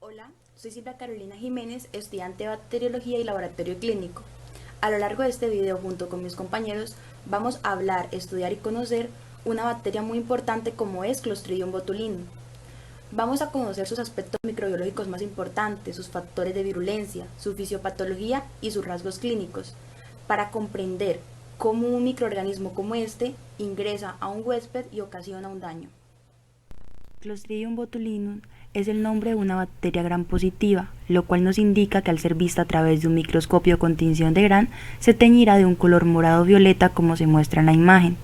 Hola, soy Silvia Carolina Jiménez, estudiante de bacteriología y laboratorio clínico. A lo largo de este video, junto con mis compañeros, vamos a hablar, estudiar y conocer una bacteria muy importante como es Clostridium botulinum. Vamos a conocer sus aspectos microbiológicos más importantes, sus factores de virulencia, su fisiopatología y sus rasgos clínicos, para comprender cómo un microorganismo como este ingresa a un huésped y ocasiona un daño. Clostridium botulinum es el nombre de una bacteria gram positiva, lo cual nos indica que al ser vista a través de un microscopio con tinción de Gram, se teñirá de un color morado-violeta como se muestra en la imagen.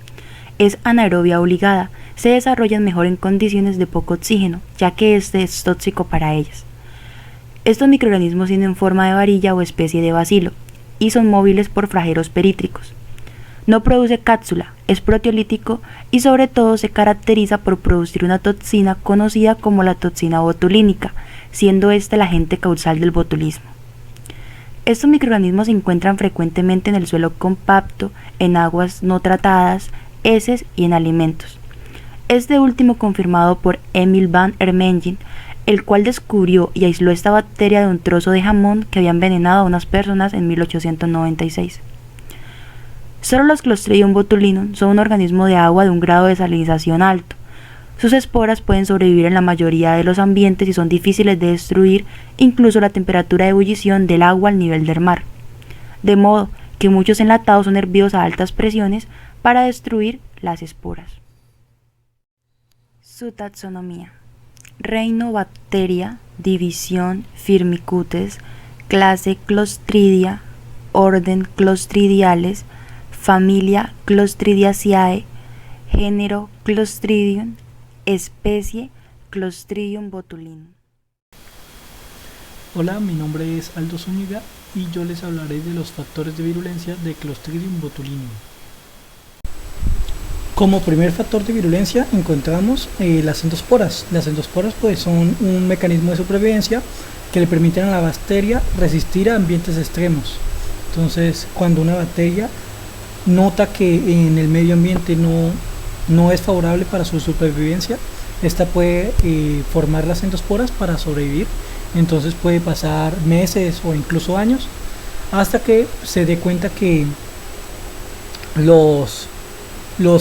Es anaerobia obligada, se desarrollan mejor en condiciones de poco oxígeno, ya que este es tóxico para ellas. Estos microorganismos tienen forma de varilla o especie de bacilo, y son móviles por flagelos perítricos. No produce cápsula, es proteolítico y sobre todo se caracteriza por producir una toxina conocida como la toxina botulínica, siendo este el agente causal del botulismo. Estos microorganismos se encuentran frecuentemente en el suelo compacto, en aguas no tratadas, heces y en alimentos. Este último confirmado por Emil van Ermengen, el cual descubrió y aisló esta bacteria de un trozo de jamón que había envenenado a unas personas en 1896. Solo los Clostridium botulinum son un organismo de agua de un grado de salinización alto. Sus esporas pueden sobrevivir en la mayoría de los ambientes y son difíciles de destruir, incluso a la temperatura de ebullición del agua al nivel del mar. De modo que muchos enlatados son hervidos a altas presiones para destruir las esporas. Su taxonomía: reino bacteria, división Firmicutes, clase Clostridia, orden Clostridiales, familia Clostridiaceae, género Clostridium, especie Clostridium botulinum. Hola, mi nombre es Aldo Zúñiga y yo les hablaré de los factores de virulencia de Clostridium botulinum. Como primer factor de virulencia encontramos las endosporas. Las endosporas pues son un mecanismo de supervivencia que le permiten a la bacteria resistir a ambientes extremos. Entonces, cuando una bacteria nota que en el medio ambiente no es favorable para su supervivencia, esta puede formar las endosporas para sobrevivir. Entonces puede pasar meses o incluso años hasta que se dé cuenta que los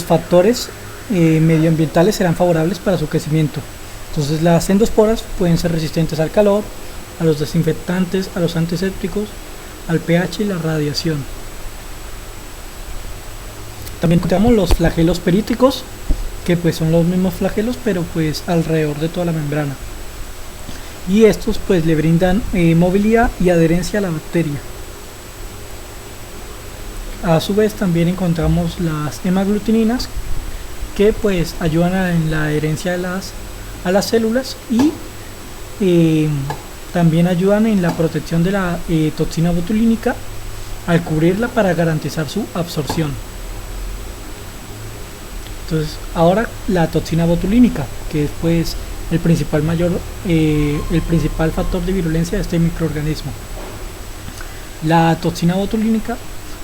factores medioambientales serán favorables para su crecimiento. Entonces las endosporas pueden ser resistentes al calor, a los desinfectantes, a los antisépticos, al pH y la radiación. También encontramos los flagelos perítricos, que pues son los mismos flagelos pero pues alrededor de toda la membrana, y estos pues le brindan movilidad y adherencia a la bacteria. A su vez también encontramos las hemaglutininas, que pues ayudan en la adherencia a las células y también ayudan en la protección de la toxina botulínica al cubrirla para garantizar su absorción. Entonces, ahora la toxina botulínica, que es pues el principal factor de virulencia de este microorganismo. La toxina botulínica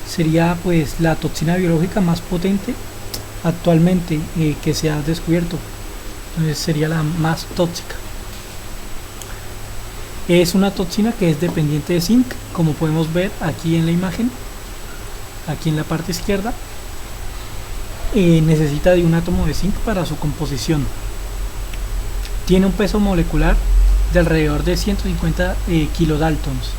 sería pues la toxina biológica más potente actualmente que se ha descubierto. Entonces sería la más tóxica. Es una toxina que es dependiente de zinc, como podemos ver aquí en la imagen, aquí en la parte izquierda. Necesita de un átomo de zinc para su composición. Tiene un peso molecular de alrededor de 150 kilodaltons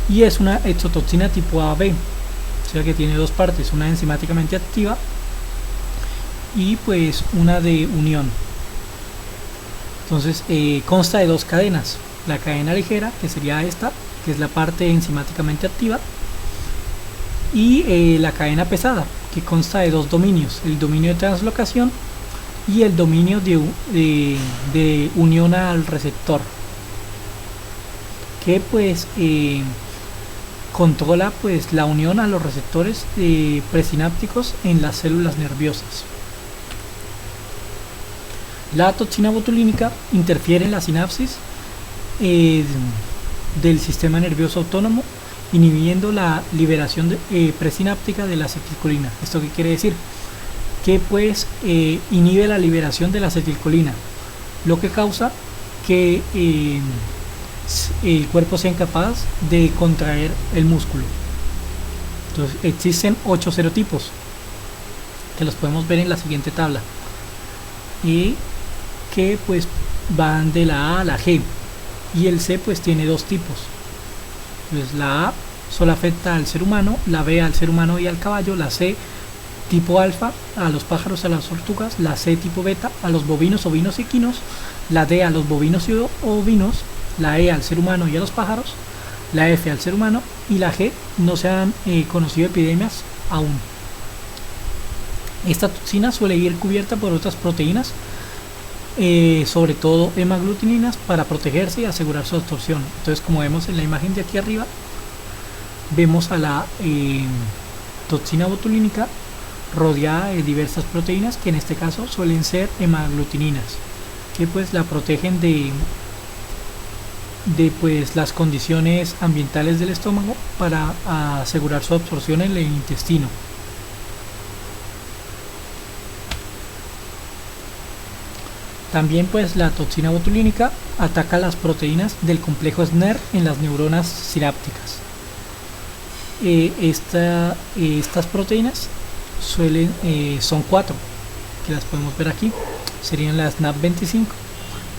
y es una exotoxina tipo AB, o sea que tiene dos partes, una enzimáticamente activa y pues una de unión. Entonces consta de dos cadenas: la cadena ligera, que sería esta, que es la parte enzimáticamente activa, y la cadena pesada, que consta de dos dominios: el dominio de translocación y el dominio de unión al receptor, que pues controla pues la unión a los receptores presinápticos en las células nerviosas. La toxina botulínica interfiere en la sinapsis del sistema nervioso autónomo, inhibiendo la liberación presináptica de la acetilcolina. ¿Esto qué quiere decir? Que pues inhibe la liberación de la acetilcolina, lo que causa que el cuerpo sea incapaz de contraer el músculo. Entonces existen 8 serotipos que los podemos ver en la siguiente tabla y que pues van de la A a la G, y el C pues tiene 2 tipos. Entonces la A solo afecta al ser humano, la B al ser humano y al caballo, la C tipo alfa a los pájaros, a las tortugas, la C tipo beta a los bovinos, ovinos y equinos, la D a los bovinos y ovinos, la E al ser humano y a los pájaros, la F al ser humano, y la G no se han conocido epidemias aún. Esta toxina suele ir cubierta por otras proteínas, sobre todo hemaglutininas, para protegerse y asegurar su absorción. Entonces, como vemos en la imagen de aquí arriba, vemos a la toxina botulínica rodeada de diversas proteínas, que en este caso suelen ser hemaglutininas, que pues la protegen de pues las condiciones ambientales del estómago para asegurar su absorción en el intestino. También pues la toxina botulínica ataca las proteínas del complejo SNER en las neuronas sinápticas. Estas proteínas son 4, que las podemos ver aquí. Serían la SNAP25,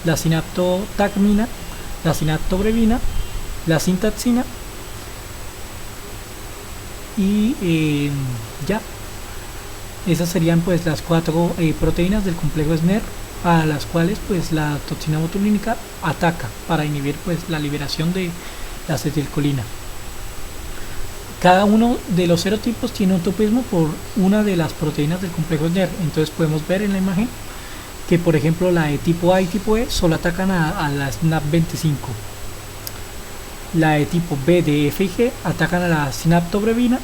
la sinaptotacmina, la sinaptobrevina, la sintaxina y ya. Esas serían pues las 4 proteínas del complejo SNER, a las cuales pues la toxina botulínica ataca para inhibir pues la liberación de la acetilcolina. Cada uno de los serotipos tiene un topismo por una de las proteínas del complejo SNER. Entonces podemos ver en la imagen que, por ejemplo, la de tipo A y tipo E solo atacan a la SNAP25. La de tipo B, D, F y G atacan a la sinaptobrevina,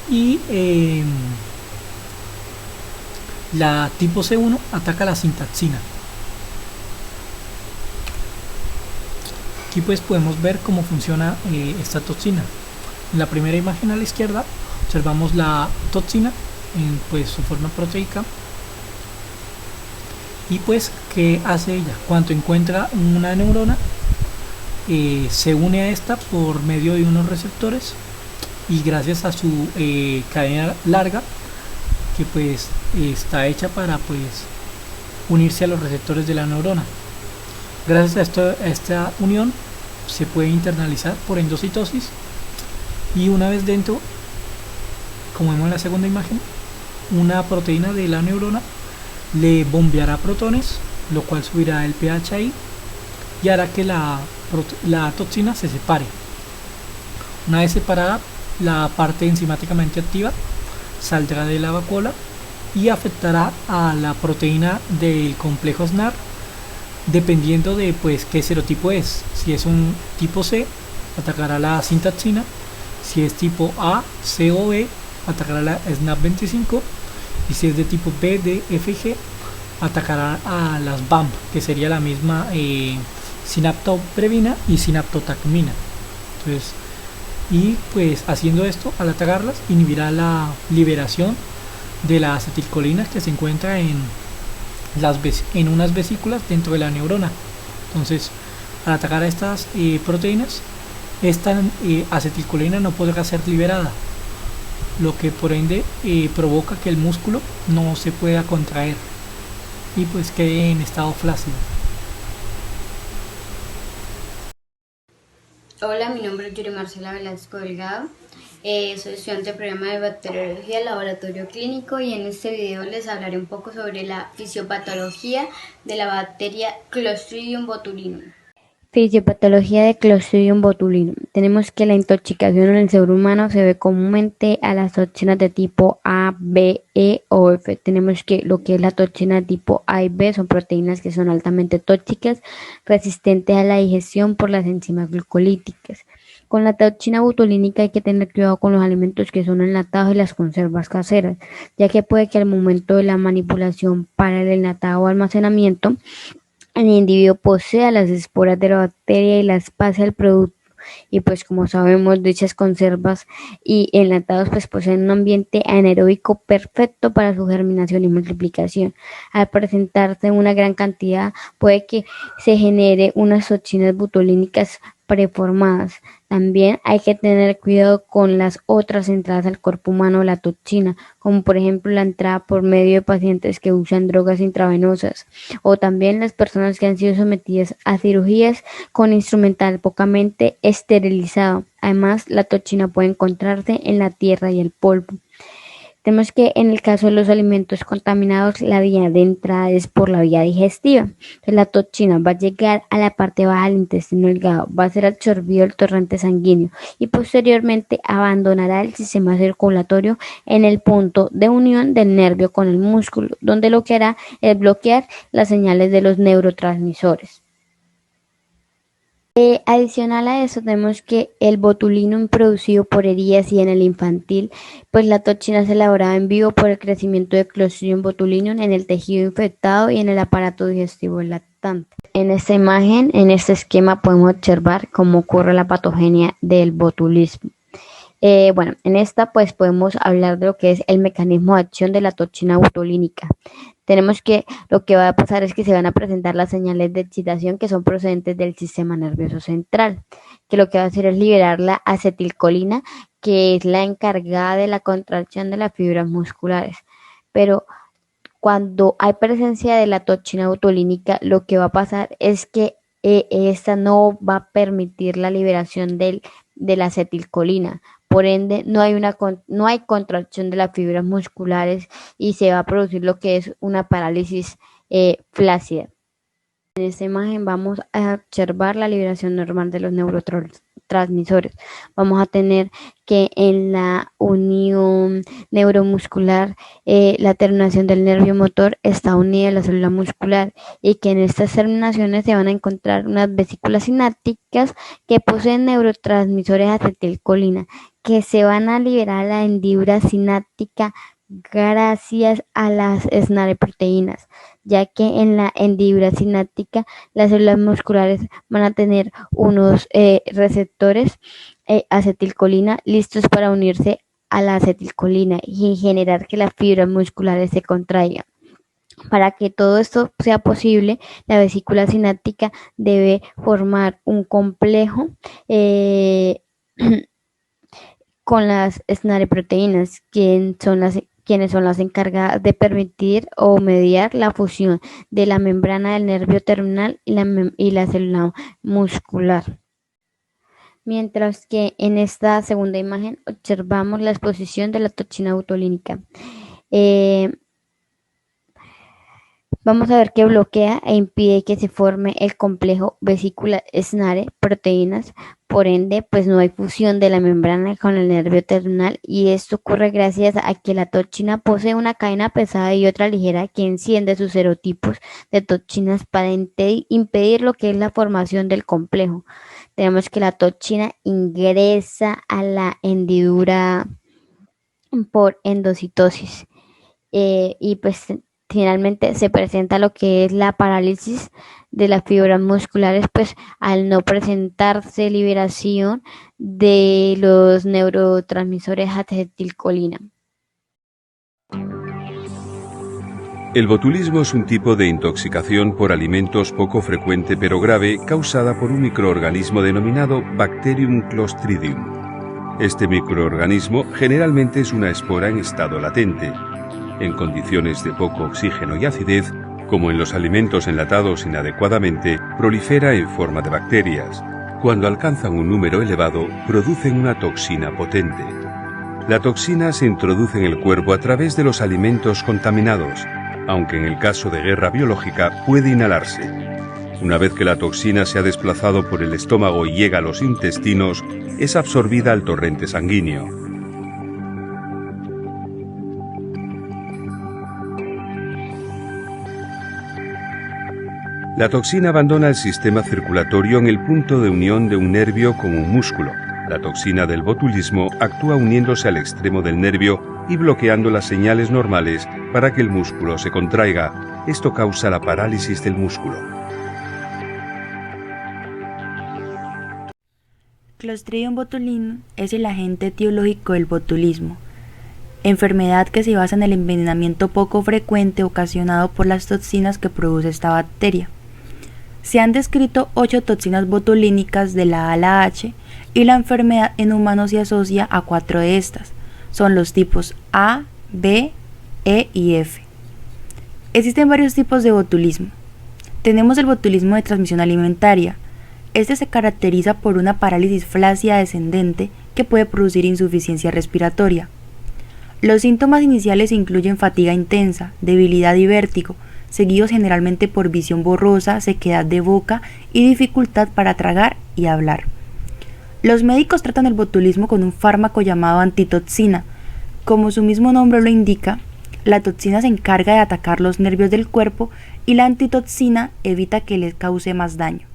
y la tipo C1 ataca a la sintaxina. Aquí pues podemos ver cómo funciona esta toxina. En la primera imagen a la izquierda observamos la toxina en pues su forma proteica. Y pues, ¿qué hace ella? Cuando encuentra una neurona, se une a esta por medio de unos receptores, y gracias a su cadena larga, que pues está hecha para pues unirse a los receptores de la neurona. Gracias a esta unión se puede internalizar por endocitosis, y una vez dentro, como vemos en la segunda imagen, una proteína de la neurona le bombeará protones, lo cual subirá el pH ahí y hará que la toxina se separe. Una vez separada, la parte enzimáticamente activa saldrá de la vacuola y afectará a la proteína del complejo SNAR, dependiendo de pues qué serotipo es. Si es un tipo C, atacará la sintaxina; si es tipo A, C o B, atacará la SNAP25; y si es de tipo B, D, F y G, atacará a las BAMP, que sería la misma sinaptobrevina y sinaptotacmina. Entonces, y pues haciendo esto, al atacarlas, inhibirá la liberación de la acetilcolina que se encuentra en unas vesículas dentro de la neurona. Entonces, al atacar a estas proteínas, esta acetilcolina no podrá ser liberada, lo que por ende provoca que el músculo no se pueda contraer y pues quede en estado flácido. Hola, mi nombre es Yuri Marcela Velasco Delgado. Soy estudiante del programa de bacteriología laboratorio clínico, y en este video les hablaré un poco sobre la fisiopatología de la bacteria Clostridium botulinum. Fisiopatología de Clostridium botulinum. Tenemos que la intoxicación en el ser humano se ve comúnmente a las toxinas de tipo A, B, E o F. Tenemos que lo que es la toxina de tipo A y B son proteínas que son altamente tóxicas, resistentes a la digestión por las enzimas glucolíticas. Con la toxina botulínica hay que tener cuidado con los alimentos que son enlatados y las conservas caseras, ya que puede que al momento de la manipulación para el enlatado o almacenamiento, el individuo posea las esporas de la bacteria y las pase al producto, y pues como sabemos dichas conservas y enlatados pues poseen un ambiente anaeróbico perfecto para su germinación y multiplicación. Al presentarse una gran cantidad puede que se genere unas toxinas botulínicas preformadas. También hay que tener cuidado con las otras entradas al cuerpo humano de la toxina, como por ejemplo la entrada por medio de pacientes que usan drogas intravenosas o también las personas que han sido sometidas a cirugías con instrumental pocamente esterilizado. Además, la toxina puede encontrarse en la tierra y el polvo. Tenemos que en el caso de los alimentos contaminados, la vía de entrada es por la vía digestiva. Entonces, la toxina va a llegar a la parte baja del intestino delgado, va a ser absorbido el torrente sanguíneo y posteriormente abandonará el sistema circulatorio en el punto de unión del nervio con el músculo, donde lo que hará es bloquear las señales de los neurotransmisores. Adicional a eso tenemos que el botulinum producido por heridas y en el infantil, pues la toxina se elaboraba en vivo por el crecimiento de Clostridium botulinum en el tejido infectado y en el aparato digestivo del lactante. En esta imagen, en este esquema podemos observar cómo ocurre la patogenia del botulismo. En esta pues podemos hablar de lo que es el mecanismo de acción de la toxina botulínica. Tenemos que lo que va a pasar es que se van a presentar las señales de excitación que son procedentes del sistema nervioso central, que lo que va a hacer es liberar la acetilcolina, que es la encargada de la contracción de las fibras musculares. Pero cuando hay presencia de la toxina botulínica, lo que va a pasar es que esta no va a permitir la liberación de la acetilcolina. Por ende, no hay contracción de las fibras musculares y se va a producir lo que es una parálisis flácida. En esta imagen vamos a observar la liberación normal de los neurotransmisores. Vamos a tener que en la unión neuromuscular la terminación del nervio motor está unida a la célula muscular y que en estas terminaciones se van a encontrar unas vesículas sinápticas que poseen neurotransmisores acetilcolina que se van a liberar a la hendidura sináptica gracias a las SNARE-proteínas, ya que en la hendidura sináptica las células musculares van a tener unos receptores acetilcolina listos para unirse a la acetilcolina y generar que las fibras musculares se contraigan. Para que todo esto sea posible, la vesícula sináptica debe formar un complejo con las SNARE-proteínas, quienes son las encargadas de permitir o mediar la fusión de la membrana del nervio terminal y la célula muscular. Mientras que en esta segunda imagen observamos la exposición de la toxina botulínica. Vamos a ver que bloquea e impide que se forme el complejo vesícula SNARE-proteínas. Por ende, pues no hay fusión de la membrana con el nervio terminal y esto ocurre gracias a que la toxina posee una cadena pesada y otra ligera que enciende sus serotipos de toxinas para impedir lo que es la formación del complejo. Tenemos que la toxina ingresa a la hendidura por endocitosis y pues finalmente se presenta lo que es la parálisis de las fibras musculares, pues al no presentarse liberación de los neurotransmisores acetilcolina. El botulismo es un tipo de intoxicación por alimentos poco frecuente pero grave causada por un microorganismo denominado Bacterium clostridium. Este microorganismo generalmente es una espora en estado latente. En condiciones de poco oxígeno y acidez, como en los alimentos enlatados inadecuadamente, prolifera en forma de bacterias. Cuando alcanzan un número elevado, producen una toxina potente. La toxina se introduce en el cuerpo a través de los alimentos contaminados, aunque en el caso de guerra biológica puede inhalarse. Una vez que la toxina se ha desplazado por el estómago y llega a los intestinos, es absorbida al torrente sanguíneo. La toxina abandona el sistema circulatorio en el punto de unión de un nervio con un músculo. La toxina del botulismo actúa uniéndose al extremo del nervio y bloqueando las señales normales para que el músculo se contraiga. Esto causa la parálisis del músculo. Clostridium botulinum es el agente etiológico del botulismo, enfermedad que se basa en el envenenamiento poco frecuente ocasionado por las toxinas que produce esta bacteria. Se han descrito 8 toxinas botulínicas de la A a la H y la enfermedad en humanos se asocia a 4 de estas. Son los tipos A, B, E y F. Existen varios tipos de botulismo. Tenemos el botulismo de transmisión alimentaria. Este se caracteriza por una parálisis flácida descendente que puede producir insuficiencia respiratoria. Los síntomas iniciales incluyen fatiga intensa, debilidad y vértigo, seguidos generalmente por visión borrosa, sequedad de boca y dificultad para tragar y hablar. Los médicos tratan el botulismo con un fármaco llamado antitoxina. Como su mismo nombre lo indica, la toxina se encarga de atacar los nervios del cuerpo y la antitoxina evita que les cause más daño.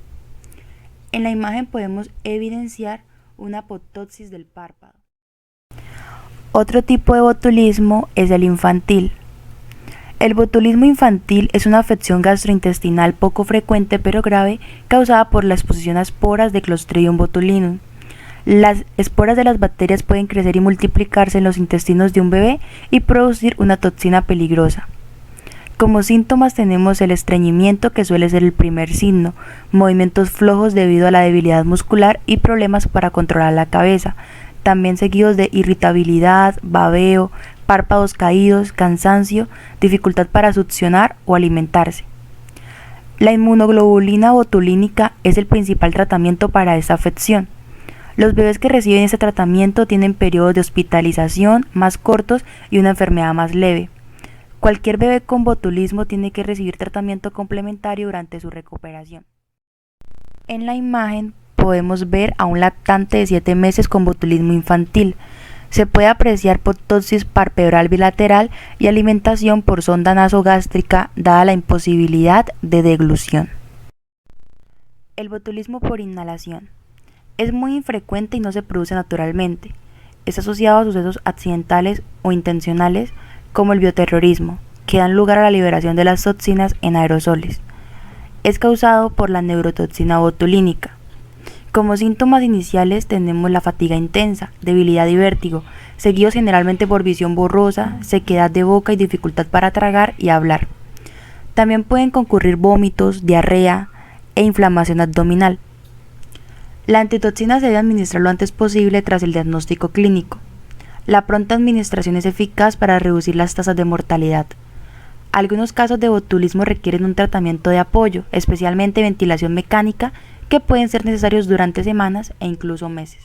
En la imagen podemos evidenciar una apoptosis del párpado. Otro tipo de botulismo es el infantil. El botulismo infantil es una afección gastrointestinal poco frecuente pero grave causada por la exposición a esporas de Clostridium botulinum. Las esporas de las bacterias pueden crecer y multiplicarse en los intestinos de un bebé y producir una toxina peligrosa. Como síntomas tenemos el estreñimiento, que suele ser el primer signo, movimientos flojos debido a la debilidad muscular y problemas para controlar la cabeza, también seguidos de irritabilidad, babeo, párpados caídos, cansancio, dificultad para succionar o alimentarse. La inmunoglobulina botulínica es el principal tratamiento para esta afección. Los bebés que reciben este tratamiento tienen periodos de hospitalización más cortos y una enfermedad más leve. Cualquier bebé con botulismo tiene que recibir tratamiento complementario durante su recuperación. En la imagen podemos ver a un lactante de 7 meses con botulismo infantil. Se puede apreciar apoptosis palpebral bilateral y alimentación por sonda nasogástrica dada la imposibilidad de deglución. El botulismo por inhalación es muy infrecuente y no se produce naturalmente. Es asociado a sucesos accidentales o intencionales como el bioterrorismo, que dan lugar a la liberación de las toxinas en aerosoles. Es causado por la neurotoxina botulínica. Como síntomas iniciales tenemos la fatiga intensa, debilidad y vértigo, seguidos generalmente por visión borrosa, sequedad de boca y dificultad para tragar y hablar. También pueden concurrir vómitos, diarrea e inflamación abdominal. La antitoxina se debe administrar lo antes posible tras el diagnóstico clínico. La pronta administración es eficaz para reducir las tasas de mortalidad. Algunos casos de botulismo requieren un tratamiento de apoyo, especialmente ventilación mecánica, que pueden ser necesarios durante semanas e incluso meses.